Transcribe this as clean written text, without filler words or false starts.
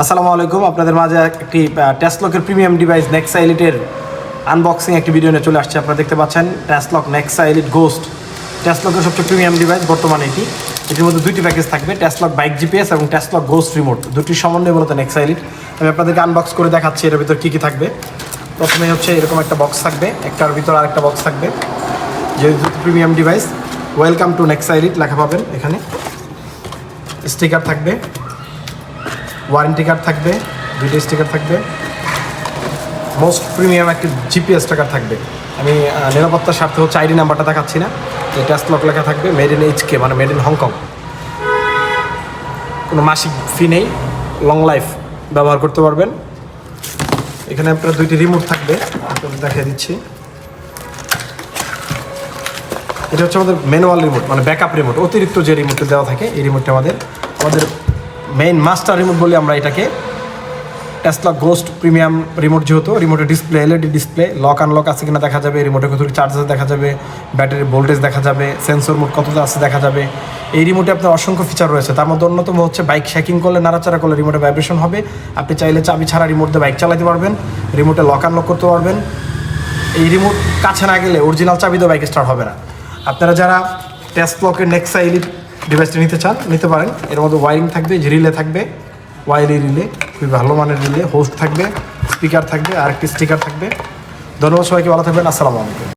আসসালামু আলাইকুম, আপনাদের মাঝে একটি টেস্টলকের প্রিমিয়াম ডিভাইস নেক্সা এলিটের আনবক্সিং একটি ভিডিও নিয়ে চলে আসছে। আপনারা দেখতে পাচ্ছেন টেস্টলক নেক্সা এলিট গোস্ট, টেস্টলকের সবচেয়ে প্রিমিয়াম ডিভাইস বর্তমানে এটি। এটির মধ্যে দুইটি প্যাকেজ থাকবে, টেস্টলক বাইক জিপিএস এবং টেস্টলক গোস্ট রিমোট, দুটির সমন্বয় মূলত নেক্সা এলিট। আমি আপনাদেরকে আনবক্স করে দেখাচ্ছি এর ভিতর কী কী থাকবে। প্রথমে হচ্ছে এরকম একটা বক্স থাকবে, একটার ভিতর আরেকটা বক্স থাকবে। যেহেতু premium device, welcome to Nexa elite লেখা পাবেন এখানে। স্টিকার থাকবে, ওয়ারেন্টি কার্ড থাকবে, দুইটা স্টিকার থাকবে, মোস্ট প্রিমিয়াম একটি জিপিএস টাকার থাকবে। আমি নিরাপত্তার স্বার্থে হচ্ছে আইডি নাম্বারটা দেখাচ্ছি না, যে টেস্টলক লেখা থাকবে, মেড ইন এইচকে মানে মেড ইন হংকং। কোনো মাসিক ফি নেই, লং লাইফ ব্যবহার করতে পারবেন। এখানে আপনার দুইটি রিমোট থাকবে, আপনাদের দেখিয়ে দিচ্ছি। এটা হচ্ছে আমাদের ম্যানুয়াল রিমোট, মানে ব্যাকআপ রিমোট, অতিরিক্ত যে রিমোটটা দেওয়া থাকে এই রিমোটটা আমাদের মেইন মাস্টার রিমোট বলি আমরা এটাকে। টেস্টলক গোস্ট প্রিমিয়াম রিমোট, যেহেতু রিমোটের display LED display, lock unlock আছে কিনা দেখা যাবে, রিমোটের কতটুকু চার্জার দেখা যাবে, ব্যাটারি ভোল্টেজ দেখা যাবে, সেন্সর মোড কতটা আছে দেখা যাবে। এই রিমোটে আপনার অসংখ্য ফিচার রয়েছে, তার মধ্যে অন্যতম হচ্ছে বাইক শেকিং করলে, নাড়াচাড়া করলে রিমোটে ভাইব্রেশন হবে। আপনি চাইলে চাবি ছাড়া রিমোট দিয়ে বাইক চালাতে পারবেন, রিমোটে লক আনলক করতে পারবেন। এই রিমোট কাছে না গেলে অরিজিনাল চাবি দিয়ে বাইক স্টার্ট হবে না। আপনারা যারা টেস্টলকের নেক্সা এলিট ডিভাইসটি নিতে চান নিতে পারেন। এর মধ্যে ওয়ারিং থাকবে, রিলে থাকবে, ওয়াইলি রিলে, খুবই ভালো মানের রিলে, হোস্ট থাকবে, স্পিকার থাকবে, আর একটি স্টিকার থাকবে। ধন্যবাদ সবাইকে, ভালো থাকবেন, আসসালামু আলাইকুম।